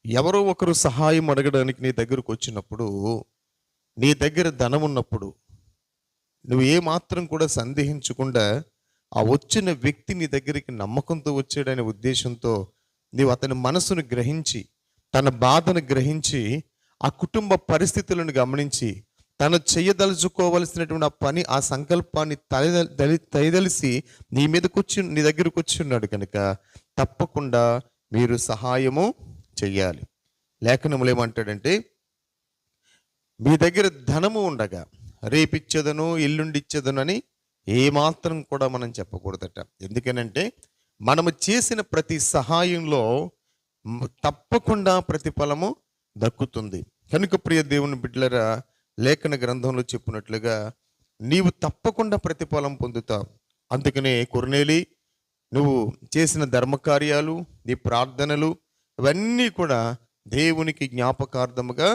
ఎవరో ఒకరు సహాయం అడగడానికి నీ దగ్గరకు వచ్చినప్పుడు, నీ దగ్గర ధనం ఉన్నప్పుడు, నువ్వు ఏ మాత్రం కూడా సందేహించకుండా ఆ వచ్చిన వ్యక్తి నీ దగ్గరికి నమ్మకంతో వచ్చాడనే ఉద్దేశంతో నీవు అతని మనసును గ్రహించి, తన బాధను గ్రహించి, ఆ కుటుంబ పరిస్థితులను గమనించి, తను చేయదలుచుకోవలసినటువంటి ఆ పని, ఆ సంకల్పాన్ని దయదలిసి నీ దగ్గరకు వచ్చి ఉన్నాడు కనుక తప్పకుండా మీరు సహాయము చెయ్యాలి. లేఖనములు ఏమంటాడంటే, మీ దగ్గర ధనము ఉండగా రేపిచ్చేదను ఎల్లుండిచ్చేదను అని ఏమాత్రం కూడా మనం చెప్పకూడదట. ఎందుకనంటే మనము చేసిన ప్రతి సహాయంలో తప్పకుండా ప్రతిఫలము దక్కుతుంది. కనుక ప్రియ దేవుని బిడ్డలరా, లేఖన గ్రంథంలో చెప్పినట్లుగా నీవు తప్పకుండా ప్రతిఫలం పొందుతావు. అందుకనే కొర్నేలి, నువ్వు చేసిన ధర్మకార్యాలు, నీ ప్రార్థనలు ఇవన్నీ కూడా దేవునికి జ్ఞాపకార్థముగా